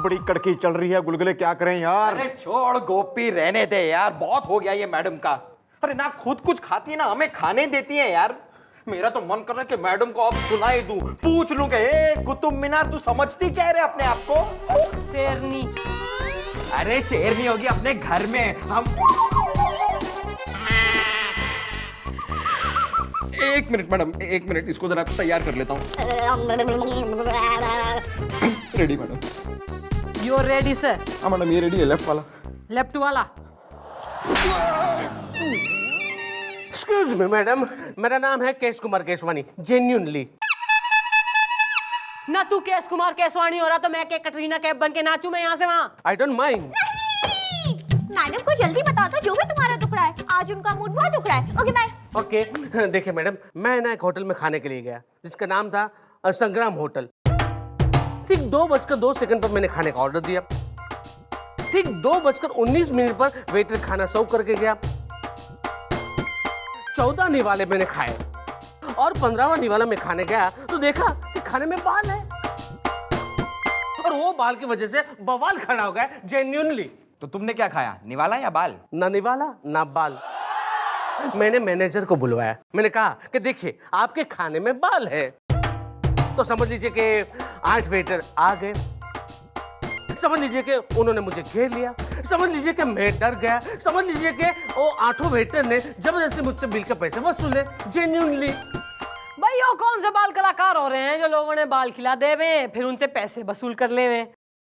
बड़ी कड़की चल रही है गुलगुले, क्या करें यार। अरे छोड़ गोपी, रहने दे यार, बहुत हो गया ये मैडम का। अरे ना खुद कुछ खाती है ना हमें खाने देती है यार। मेरा तो मन कर रहा है कि मैडम को अब सुनाई दूं, पूछ लूं कि ए कुतुब मीनार तू समझती क्या है रे अपने आप को? शेरनी। अरे शेरनी होगी अपने घर में हम। एक मिनट मैडम, एक मिनट, इसको जरा तैयार कर लेता हूँ। Ready madam. You are ready sir? हाँ मैडम, ये रेडी है, लेफ्ट वाला। लेफ्ट वाला। एक्सक्यूज मी मैडम, मेरा नाम है केश कुमार केशवानी, जेन्युइनली। ना तू केश कुमार केशवानी हो रहा तो मैं के कटरीना कैफ बन के नाचूं मैं यहाँ से वहाँ? I don't mind. मैडम को जल्दी बता दो जो भी तुम्हारा दुख रहा है, आज उनका मूड बहुत दुख रहा है। Okay bye. ओके देखिए मैडम, मैं ना एक होटल में खाने के लिए गया जिसका नाम था संग्राम होटल। ठीक 2:02 पर मैंने खाने का ऑर्डर दिया। ठीक 2:19 पर वेटर खाना सर्व करके गया। 14 निवाले मैंने खाए और 15वां निवाला मैं खाने गया तो देखा कि खाने में बाल है और वो बाल की वजह से बवाल खड़ा हो गया जेन्युइनली। तो तुमने क्या खाया, निवाला या बाल? ना निवाला ना बाल। मैंने मैनेजर को बुलवाया, मैंने कहा कि देखिए आपके खाने में बाल है। तो समझ लीजिए कि 8 वेटर आ गए। समझ लीजिए कि उन्होंने मुझे घेर लिया। समझ लीजिए कि मैं डर गया। समझ लीजिए कि वो 8 वेटर ने जबरदस्ती मुझसे बिल के पैसे वसूले जेन्युइनली। भाई यो कौन से बाल कलाकार हो रहे हैं जो लोगों ने बाल खिला दे वे फिर उनसे पैसे वसूल कर ले वे?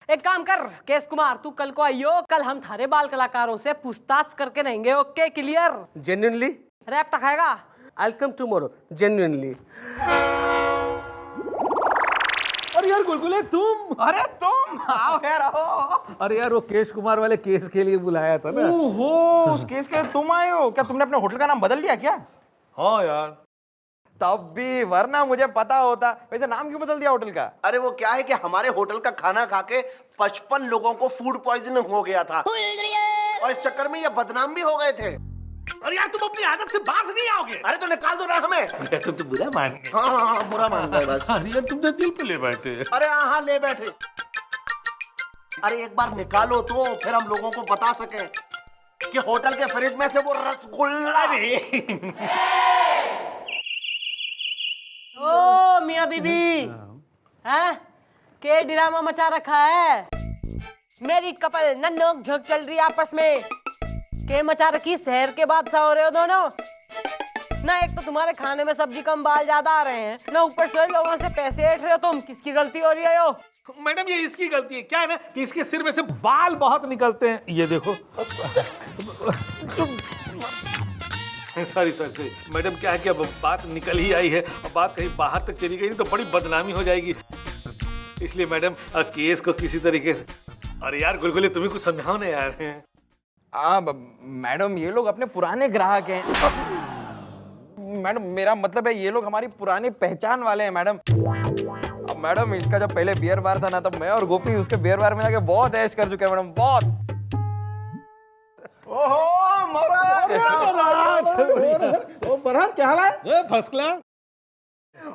एक काम कर केश कुमार, तू कल को आइयो, कल हम थारे बाल कलाकारों से पूछताछ करके रहेंगे। Okay clear? जेन्युइनली। रैप तक खाएगा? आई कम टुमारो जेन्युइनली। अरे यार गुलगुले तुम, अरे तुम आओ यार आओ। अरे यार वो केश कुमार वाले केस के लिए बुलाया था ना। ओहो, उस केस के लिए तुम आए हो क्या? तुमने अपने होटल का नाम बदल लिया क्या? हाँ यार, तब भी, वरना मुझे पता होता। वैसे नाम क्यों बदल दिया होटल का? अरे वो क्या है कि हमारे होटल का खाना खा के 55 लोगों को फूड पॉइजनिंग हो गया था और इस चक्कर में ये बदनाम भी हो गए थे। अरे यार तुम अपनी आदत से बाज नहीं आओगे। अरे तो निकाल दो ना हमें। तुम तो बुरा मान गए। हाँ, बुरा मान गए बस। अरे यार तुम तो दिल पे ले बैठे। अरे हाँ ले बैठे। अरे एक बार निकालो तो फिर हम लोगों को बता सके कि होटल के फ्रिज में से वो रसगुल्ला। ओ मियाँ बीबी, हैं? के ड्रामा मचा रखा है? मेरी कपल न नोक झोंक चल रही आपस में। के मचा रखी, शहर के बादशाह हो रहे हो दोनों। ना एक तो तुम्हारे खाने में सब्जी कम बाल ज्यादा आ रहे हैं, ना ऊपर से लोगों से पैसे ऐंठ रहे हो तुम। किसकी गलती हो रही है यो? मैडम ये इसकी गलती है। क्या है ना कि इसके सिर में से बाल बहुत निकलते हैं, ये देखो। सॉरी सॉरी मैडम, क्या है कि अब बात निकल ही आई है, अब बात कहीं बाहर तक चली गई तो बड़ी बदनामी हो जाएगी। इसलिए मैडम केस को किसी तरीके से। अरे यार गुलगुले तुम्हें कुछ समझाओ ना यार। मैडम ये लोग अपने पुराने ग्राहक हैं। मैडम मेरा मतलब है ये लोग हमारी पुरानी पहचान वाले हैं मैडम। अब मैडम इसका जब पहले बियर बार था ना, तब मैं और गोपी उसके बियर बार में जाके बहुत ऐश कर चुके हैं मैडम, बहुत। ओहो महाराज, महाराज क्या हाल है? First class.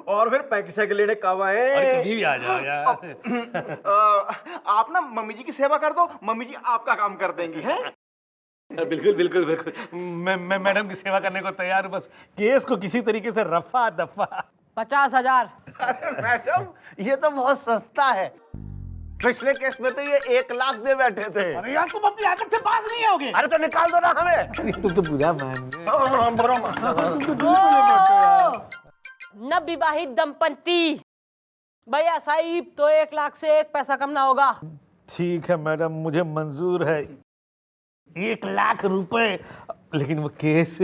और फिर पैसे के लेने कब आए? अरे कभी भी आ जाओ यार। आप ना मम्मी जी की सेवा कर दो, मम्मी जी आपका काम कर देंगी हैं? बिल्कुल बिल्कुल बिल्कुल, मैं मैडम की सेवा करने को तैयार हूँ, बस केस को किसी तरीके से रफा दफा। 50,000। अरे मैडम ये तो बहुत सस्ता है। पिछले केस में तो ये 1 लाख दे बैठे थे। अरे यार तुम अपनी आदत से बाज नहीं आओगे। अरे तो निकाल दो ना हमें। तुम तो बुरा मान गए। न विवाहित दंपति भैया साहिब तो 1 लाख से 1 पैसा कम ना होगा। ठीक है मैडम, मुझे मंजूर है 1 लाख रुपए, लेकिन वो केस।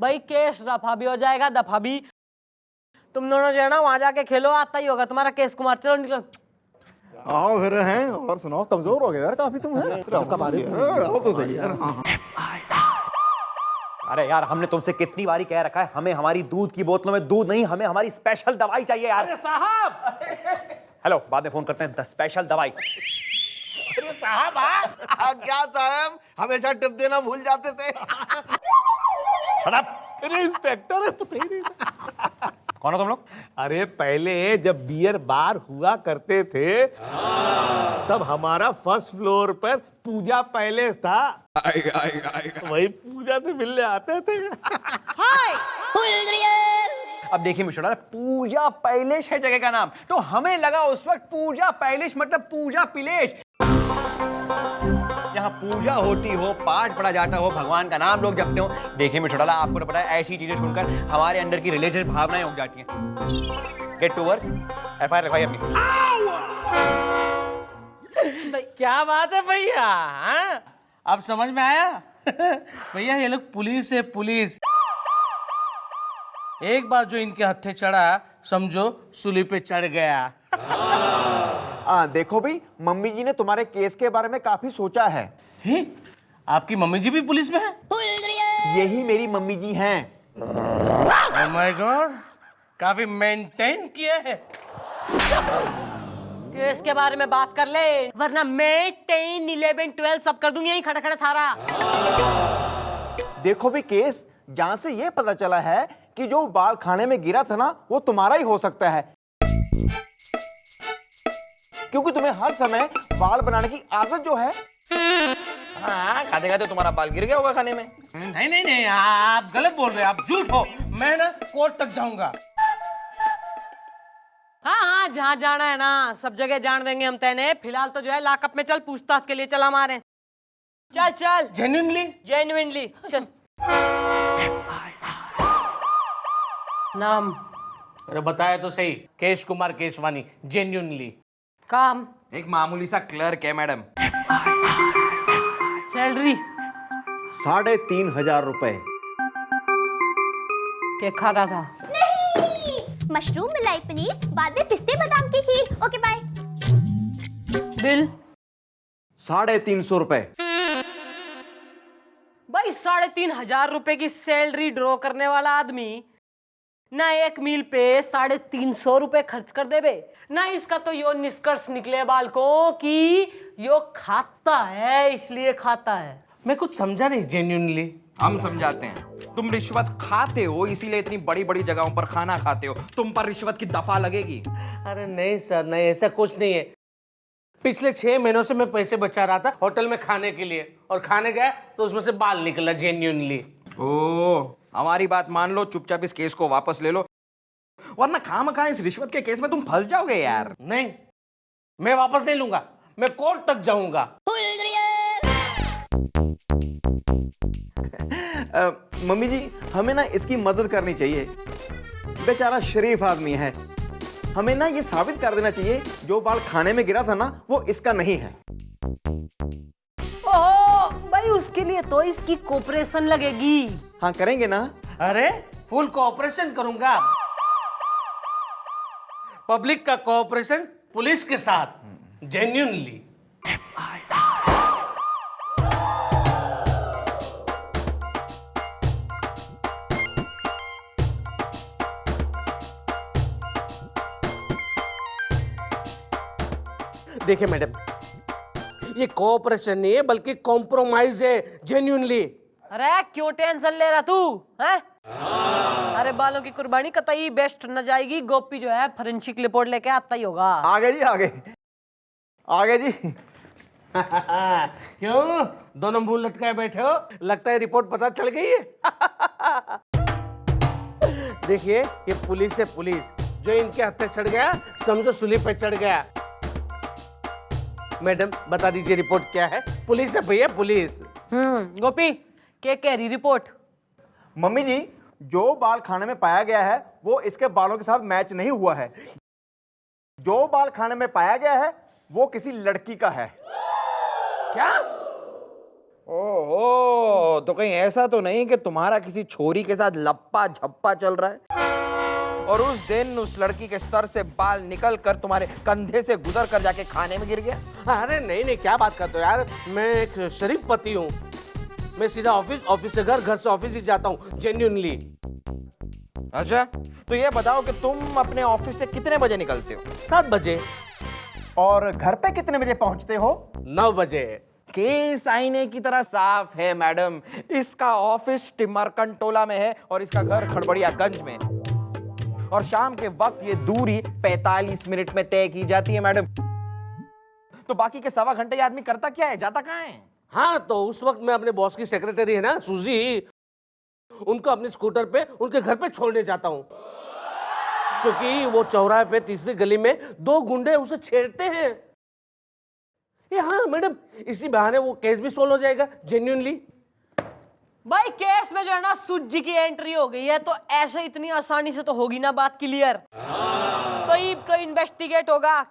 भाई केस रफा भी हो जाएगा दफा भी। तुम दोनों जो है ना वहां जाके खेलो, आता ही होगा तुम्हारा केस कुमार। चलो निकलो। आओ फिर हैं, और सुनाओ, कमजोर हो गए यार काफी तुम हैं। आओ तो सही यार। अरे यार हमने तुमसे कितनी बारी कह रखा है, हमें हमारी दूध की बोतलों में दूध नहीं, हमें हमारी स्पेशल दवाई चाहिए यार। अरे साहब, हेलो, बाद में फोन करते हैं। स्पेशल दवाई। अरे साहब आप क्या साहब हमेशा टिप देना भूल जाते थे। अरे इंस्पेक्टर है, पता ही नहीं था। कौन हो तुम लोग? अरे पहले जब बियर बार हुआ करते थे तब हमारा फर्स्ट फ्लोर पर पूजा पैलेस था। वही पूजा से मिलने आते थे। अब देखिए मिस्टर लाल, पूजा पैलेस है जगह का नाम, तो हमें लगा उस वक्त पूजा पैलेस मतलब पूजा पिलेश, यहाँ पूजा होती हो, पाठ पढ़ा जाता हो, भगवान का नाम लोग जपते हो। देखिए मिस्टर लाल, आपको तो पता है ऐसी चीजें सुनकर हमारे अंदर की रिलीजियस भावनाएं उग जाती हैं। गेट टू वर्क, एफआईआर लिखवाइए अपनी। क्या बात है भैया, हाँ? अब समझ में आया? भैया ये लोग पुलिस है, पुलिस। एक बार जो इनके हत्थे चढ़ा समझो सूली पे चढ़ गया। देखो भाई, मम्मी जी ने तुम्हारे केस के बारे में काफी सोचा है। ही? आपकी मम्मी जी भी पुलिस में है? यही मेरी मम्मी जी हैं। ओह माय गॉड, काफी मेंटेन किया है। केस के बारे में बात कर ले, वरना मैं 10, 11, 12 सब कर दूंगी यहीं खड़ा खड़ा थारा। देखो भी केस, जहां से ये पता चला है कि जो बाल खाने में गिरा था ना, वो तुम्हारा ही हो सकता है, क्योंकि तुम्हें हर समय बाल बनाने की आदत जो है। हाँ, खाते खाते तुम्हारा बाल गिर गया होगा खाने में। नहीं नहीं नहीं, आप गलत बोल रहे हैं, आप झूठ हो। मैं ना कोर्ट तक जाऊंगा। हाँ हाँ, जहाँ जाना है ना सब जगह जान देंगे हम तेने। फिलहाल तो जो है लॉकअप में चल, पूछताछ के लिए चला हमारे। चल चल, जेन्युइनली चल। नाम? अरे बताया तो सही, केश कुमार केशवानी, जेन्युइनली। काम? एक मामूली सा क्लर्क है मैडम। सैलरी? 3,500 रुपए। क्या खा रहा था? नहीं, मशरूम मलाई पनीर, बाद में पिस्ते बादाम की खीर। Okay bye. बिल? 350 रुपए। भाई 3,500 रुपए की सैलरी ड्रॉ करने वाला आदमी ना एक मील पे 350 रुपए खर्च कर देबे ना। इसका तो यो निष्कर्ष निकले बालकों कि यो खाता है, इसलिए खाता है। मैं कुछ समझा नहीं। जेन्युइनली हम समझाते हैं। तुम रिश्वत खाते हो, इसीलिए इतनी बड़ी बड़ी जगहों पर खाना खाते हो। तुम पर रिश्वत की दफा लगेगी। अरे नहीं सर, नहीं, ऐसा कुछ नहीं है। पिछले 6 महीनों से मैं पैसे बचा रहा था होटल में खाने के लिए, और खाने गया तो उसमें से बाल निकला। जेन्युइनली। ओ, हमारी बात मान लो, चुपचाप इस केस को वापस ले लो, वरना खामखा इस रिश्वत के केस में तुम फंस जाओगे यार। नहीं, मैं वापस नहीं लूंगा, मैं कोर्ट तक जाऊंगा। मम्मी जी, हमें ना इसकी मदद करनी चाहिए। बेचारा शरीफ आदमी है, हमें ना ये साबित कर देना चाहिए जो बाल खाने में गिरा था ना, वो इसका नहीं है। ओहो भाई, उसके लिए तो इसकी कोऑपरेशन लगेगी। हाँ, करेंगे ना? अरे फुल कोऑपरेशन करूंगा। पब्लिक का कोऑपरेशन पुलिस के साथ, जेन्युइनली। देखिए मैडम, ये कोऑपरेशन नहीं है बल्कि कॉम्प्रोमाइज है। जेन्युइनली। अरे क्यों टेंशन ले रहा तू है? अरे बालों की कुर्बानी कतई बेस्ट न जाएगी। गोपी जो है फोरेंसिक रिपोर्ट लेके आता ही होगा। आगे जी, आगे जी। क्यों दोनों मुंह लटकाए बैठे हो? लगता है रिपोर्ट पता चल गई है। देखिए, ये पुलिस है, पुलिस। जो इनके हत्थे चढ़ गया समझो सूली पे चढ़ गया। मैडम बता दीजिए रिपोर्ट क्या है? पुलिस है भैया, पुलिस। गोपी, क्या कह रही रिपोर्ट? मम्मी जी, जो बाल खाने में पाया गया है वो इसके बालों के साथ मैच नहीं हुआ है। जो बाल खाने में पाया गया है वो किसी लड़की का है। क्या? ओहो, तो कहीं ऐसा तो नहीं कि तुम्हारा किसी छोरी के साथ लप्पा झप्पा चल रहा है और उस दिन उस लड़की के सर से बाल निकल कर तुम्हारे कंधे से गुजर कर जाके खाने में गिर गया? अरे नहीं नहीं, क्या बात करते हो यार, मैं एक शरीफ पति हूँ। मैं सीधा ऑफिस, ऑफिस से घर, घर से ऑफिस ही जाता हूँ। जेन्युइनली। अच्छा, तो ये बताओ कि तुम अपने ऑफिस से कितने बजे निकलते हो? 7 बजे। और घर पे कितने बजे पहुंचते हो? 9 बजे। केस आईने की तरह साफ है मैडम। इसका ऑफिस टिमरकंटोला में है और इसका घर खड़बड़ियागंज में। और शाम के वक्त ये दूरी 45 मिनट में तय की जाती है मैडम। तो बाकी के सवा घंटे ये आदमी करता क्या है, जाता कहाँ है? हाँ, तो उस वक्त मैं अपने बॉस की सेक्रेटरी है ना सूजी, उनको अपने स्कूटर पे उनके घर पे छोड़ने जाता हूँ, क्योंकि वो चौराहे पे तीसरी गली में 2 गुंडे उसे छेड़ते हैं। ये हाँ मैडम, इसी बहाने वो केस भी सोल्व हो जाएगा जेन्युइनली। भाई केस में जो है ना सूजी की एंट्री हो गई है, तो ऐसे इतनी आसानी से तो होगी ना बात क्लियर। तो इन्वेस्टिगेट होगा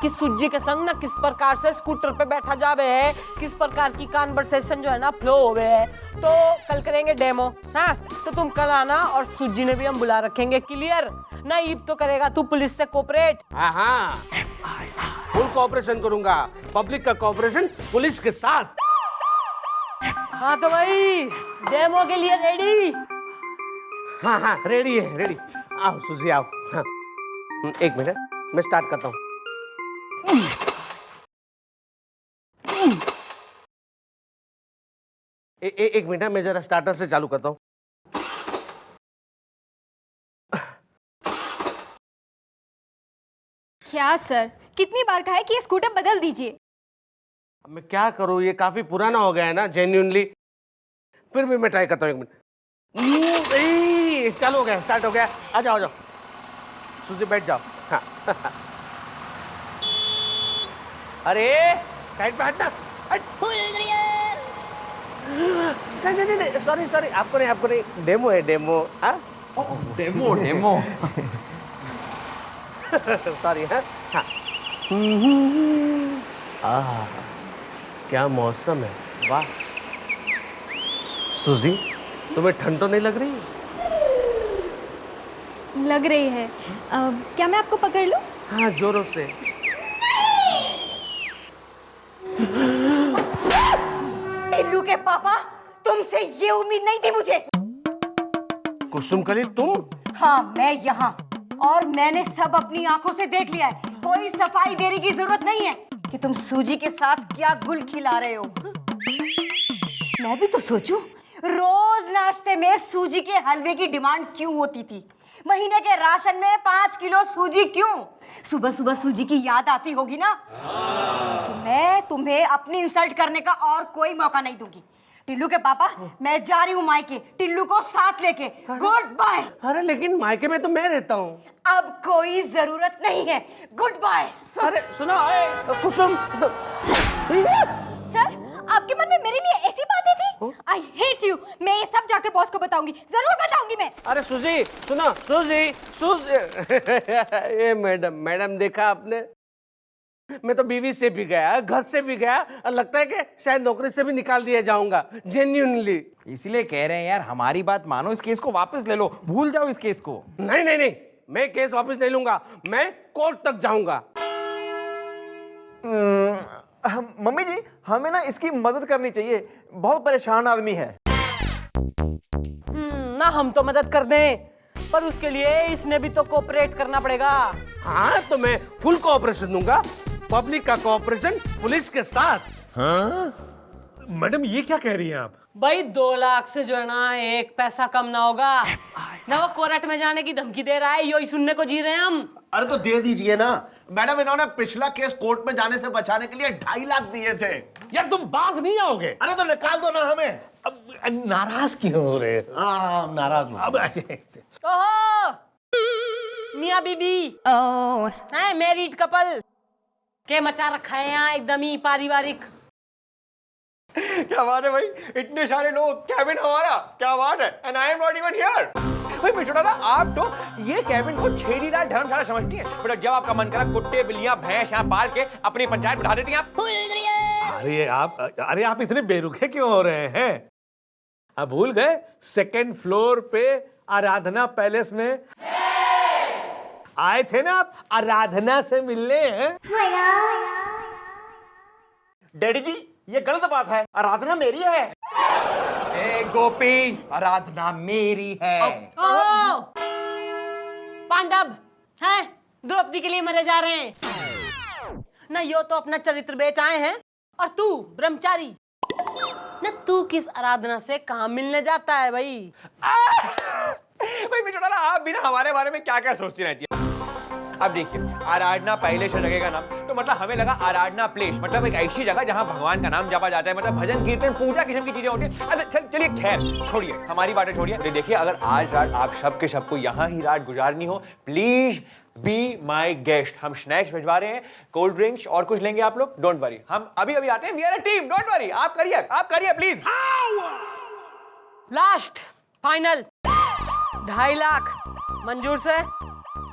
कि सूजी के संग ना किस प्रकार से स्कूटर पे बैठा जावे है, किस प्रकार की कॉन्वर्सेशन जो है ना फ्लो हो गए है। तो कल करेंगे डेमो। हाँ, तो तुम कल आना और सूजी ने भी हम बुला रखेंगे। क्लियर? नहीं तो करेगा तू पुलिस से कोऑपरेट? हाँ, फुल कोऑपरेशन करूंगा, पब्लिक का कोऑपरेशन पुलिस के साथ। हाँ तो भाई डेमो के लिए रेडी? हाँ हाँ रेडी है, रेडी। आओ सूजी आओ। हाँ, 1 मिनट मैं स्टार्ट करता हूँ। एक मिनट, मैं जरा स्टार्टर से चालू करता हूँ। क्या सर, कितनी बार कहा है कि ये स्कूटर बदल दीजिए? अब मैं क्या करूँ, ये काफी पुराना हो गया है ना जेन्युइनली। फिर भी मैं ट्राई करता हूँ। 1 मिनट। चालू हो गया, स्टार्ट हो गया। आ जाओ, आ जाओ सूजी, बैठ जाओ। हाँ। अरे साइड पे हटना, हट। नहीं, सॉरी, आपको नहीं, डेमो है, डेमो। हाँ, डेमो। सॉरी। हाँ हाँ। क्या मौसम है, वाह। सूजी, तुम्हें ठंड तो नहीं लग रही? लग रही है। क्या मैं आपको पकड़ लूं? हाँ, जोरों से। टिल्लू के पापा, तुमसे ये उम्मीद नहीं थी मुझे। कुसुम कली, तुम? हाँ, मैं यहाँ, और मैंने सब अपनी आंखों से देख लिया है। कोई सफाई देने की जरूरत नहीं है कि तुम सूजी के साथ क्या गुल खिला रहे हो। मैं भी तो सोचूं, रोज नाश्ते में सूजी के हलवे की डिमांड क्यों होती थी? महीने के राशन में 5 किलो सूजी क्यों? सुबह सुबह सूजी की याद आती होगी ना। तो मैं तुम्हें अपनी इंसल्ट करने का और कोई मौका नहीं दूंगी। टिल्लू के पापा, मैं जा रही हूँ मायके, टिल्लू को साथ लेके। Good bye. अरे लेकिन मायके में तो मैं रहता हूँ। अब कोई जरूरत नहीं है। Good bye. अरे सुनो, कुसुम। सर, आपके मन में मेरे लिए ऐसी बातें थी? I hate you. मैं ये सब जाकर बॉस को बताऊंगी, जरूर बताऊंगी मैं। अरे सूजी सुनो, सूजी। ये मैडम देखा आपने? मैं तो बीवी से भी गया, घर से भी गया, और लगता है कि शायद नौकरी से भी निकाल दिया जाऊंगा जेन्युइनली। इसीलिए कह रहे हैं यार, हमारी बात मानो, इस केस को वापस ले लो, भूल जाओ इस केस को। नहीं, मैं केस वापस नहीं लूंगा, मैं कोर्ट तक जाऊंगा। मम्मी जी, हमें ना इसकी मदद करनी चाहिए, बहुत परेशान आदमी है। ना हम तो मदद कर दें, पर उसके लिए इसने भी तो कोऑपरेट करना पड़ेगा। हाँ, तो मैं फुल कोऑपरेशन दूंगा, पब्लिक का कोऑपरेशन पुलिस के साथ। मैडम ये क्या कह रही हैं आप? भाई 2 लाख से जो है ना 1 पैसा कम ना होगा ना। वो कोर्ट में जाने की धमकी दे रहा है, यही सुनने को जी रहे हैं हम। अरे तो दे दीजिए ना मैडम, इन्होंने पिछला केस कोर्ट में जाने से बचाने के लिए 2.5 लाख दिए थे। यार तुम बाज नहीं आओगे? अरे तो निकाल दो ना हमें। अब नाराज क्यों हो रहे? हाँ, नाराज हूँ। अब ओहो, मियां बीबी है, मैरिड कपल के मचा रखा है यहाँ एकदम ही पारिवारिक। क्या बात है भाई, इतने सारे लोग, कैबिन हमारा, क्या बात है। And I am not even here. भाई बेटा ना, आप तो ये कैबिन को छेड़ीदार धर्मशाला समझती हैं। बेटा जब आपका मन करा कुत्ते बिल्लियां भैंस यहाँ पाल के अपनी पंचायत बढ़ा देती हैं आप। अरे आप इतने बेरुखे क्यों हो रहे हैं? आप भूल गए 2nd फ्लोर पे आराधना पैलेस में आए थे ना आप आराधना से मिलने हैं? डैडी जी, ये गलत बात है, आराधना मेरी है। ए गोपी, आराधना मेरी है। पांडव हैं, द्रौपदी के लिए मरे जा रहे हैं। ना यो तो अपना चरित्र बेच आए हैं, और तू ब्रह्मचारी ना, तू किस आराधना से कहाँ मिलने जाता है भाई? भाई मिठुराला, आप भी ना हमारे बारे में क्या क्या सोचती रहती है। अब देखिए, आराधना पहले से जगह का नाम, तो मतलब हमें लगा आराधना प्लेस मतलब एक ऐसी जगह जहां भगवान का नाम जपा जाता है, मतलब भजन कीर्तन पूजा किस्म की चीजें होती है। अब चलिए खैर छोड़िए, हमारी बातें छोड़िए। देखिए, अगर आज रात आप सबके सबको यहाँ ही रात गुजारनी हो, प्लीज बी माई गेस्ट। हम स्नैक्स भिजवा रहे हैं, कोल्ड ड्रिंक्स और कुछ लेंगे आप लोग, डोंट वरी। हम अभी अभी आते हैं, we are a team, don't worry. आप करिए प्लीज। लास्ट फाइनल 2.5 लाख मंजूर से?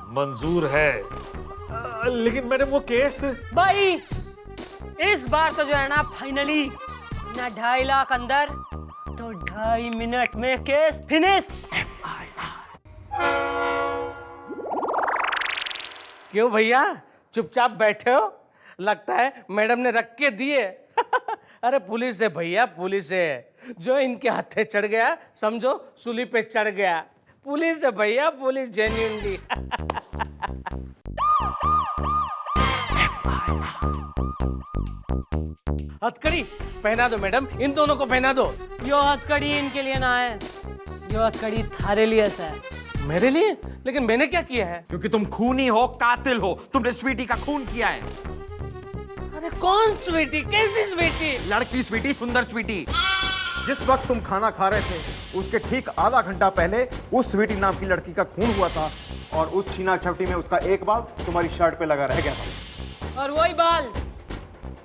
मंजूर है, लेकिन मैडम वो केस। भाई इस बार तो जो है ना फाइनली ना 2.5 लाख अंदर तो 2.5 मिनट में केस फिनिश। क्यों भैया चुपचाप बैठे हो? लगता है मैडम ने रख के दिए। अरे पुलिस है भैया, पुलिस है। जो इनके हाथे चढ़ गया समझो सूली पे चढ़ गया। पुलिस है भैया, पुलिस जेन्युइनली। हथकड़ी पहना दो मैडम, इन दोनों को पहना दो। यो हथकड़ी इनके लिए ना है, यो हथकड़ी थारे लिए है। मेरे लिए? लेकिन मैंने क्या किया है? क्योंकि तुम खूनी हो, कातिल हो, तुमने स्वीटी का खून किया है। अरे कौन स्वीटी? कैसी स्वीटी? लड़की स्वीटी, सुंदर स्वीटी। जिस वक्त तुम खाना खा रहे थे उसके ठीक आधा घंटा पहले उस स्वीटी नाम की लड़की का खून हुआ था, और उस छीना झपटी में उसका एक बाल तुम्हारी शर्ट पे लगा रह गया था। और वही बाल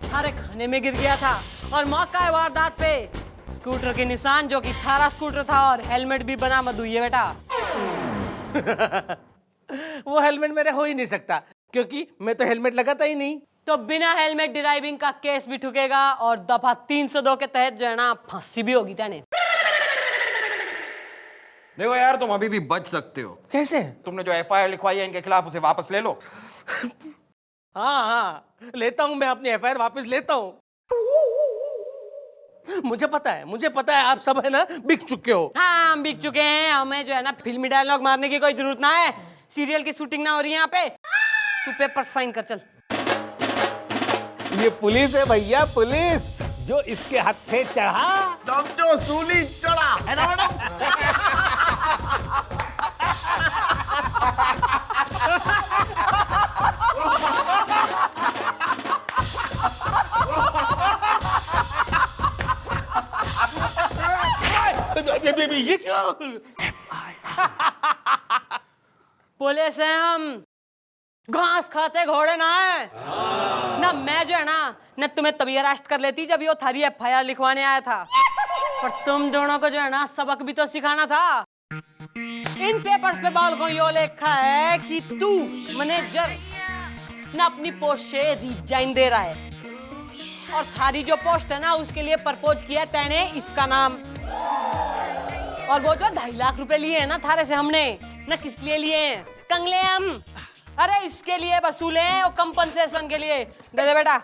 थारे खाने में गिर गया था, और मौका वारदात पे स्कूटर के निशान, जो कि थारा स्कूटर था, और हेलमेट भी बना मत हुई है बेटा। वो हेलमेट मेरे हो ही नहीं सकता, क्योंकि मैं तो हेलमेट लगाता ही नहीं। तो बिना हेलमेट ड्राइविंग का केस भी ठुकेगा, और दफा 302 के तहत जो है ना फांसी भी होगी तेने। देखो यार, तुम अभी भी बच सकते हो। कैसे? तुमने जो एफआईआर लिखवाई है इनके खिलाफ, उसे वापस ले लो। हाँ लेता हूँ, मैं अपनी एफआईआर वापस लेता हूँ। मुझे पता है आप सब है ना बिक चुके हो। हाँ, हम बिक चुके हैं। हमें जो है ना फिल्मी डायलॉग मारने की कोई जरूरत ना है। सीरियल की शूटिंग ना हो रही है यहाँ पे। तू पेपर साइन कर चल। ये पुलिस है भैया, पुलिस जो इसके हत्थे चढ़ा समझो सूली चढ़ा है ना मैडम। ये क्या? पुलिस है हम, घास खाते घोड़े ना है ना। मैं जो है ना तुम्हें तभी अरेस्ट कर लेती जब यो थारी एफआईआर लिखवाने आया था, पर तुम दोनों को जो है ना सबक भी तो सिखाना था। इन पेपर्स पे बाल को यो लिखा है कि तू मैनेजर ना अपनी पोस्ट से रिजाइन दे रहा है, और थारी जो पोस्ट है ना उसके लिए प्रपोज किया तैने इसका नाम। और वो जो 2.5 लाख रुपए लिए हैं ना थारे से हमने, ना किस लिए लिए हैं? कंगले हम, अरे इसके लिए वसूले हैं, और कंपनसेशन के लिए। दे दे बेटा।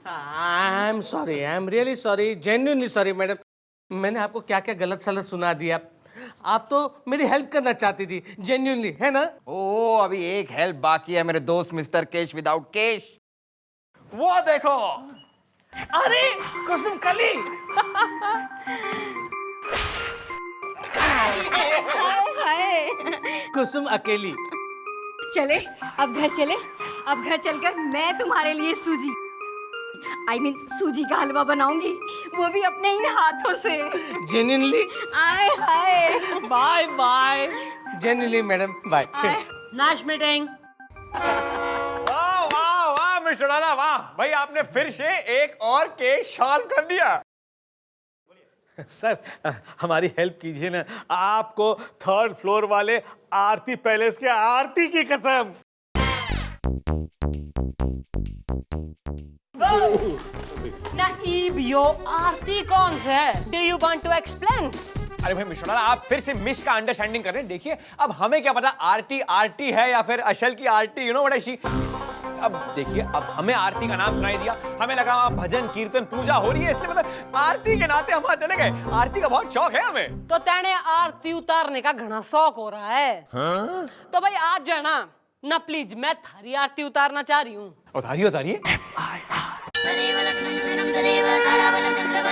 I am sorry, I am really sorry, genuinely sorry madam. मैंने आपको क्या क्या गलत सलत सुना दिया। आप तो मेरी हेल्प करना चाहती थी, जेन्युइनली, है ना? ओ, अभी एक हेल्प बाकी है मेरे दोस्त मिस्टर केश विदाउट केश। वो देखो। अरे कुसुम कली। कुसुम अकेली। चले अब घर चले। अब घर चलकर मैं तुम्हारे लिए सूजी सूजी का हलवा बनाऊंगी, वो भी अपने ही हाथों से। जेन्युइनली? आए हाय। Bye bye. Genuinely madam, bye. Nice meeting. वाह वाह वाह मिस्टर डाला, वाह भाई, आपने फिर से एक और केस सॉल्व कर दिया। सर हमारी हेल्प कीजिए ना, आपको 3rd फ्लोर वाले आरती पैलेस के आरती की कसम। ना यो आरती कौन से है? Do you want to explain? अरे भाई मिस्टर डाला, आप फिर से मिस का अंडरस्टैंडिंग कर रहे हैं। देखिए, अब हमें क्या पता आरती आरती है या फिर अशल की आरती, यू नो व्हाट आई सी। अब देखिए, अब हमें आरती का नाम सुनाई दिया, हमें लगा वहाँ भजन कीर्तन पूजा हो रही है, इसलिए मतलब आरती के नाते हम वहाँ चले गए। आरती का बहुत शौक है हमें। तो तेने आरती उतारने का घना शौक हो रहा है। हाँ? तो भाई आज जो है ना ना प्लीज, मैं थारी आरती उतारना चाह रही हूँ। उतारिए उतारिए। देव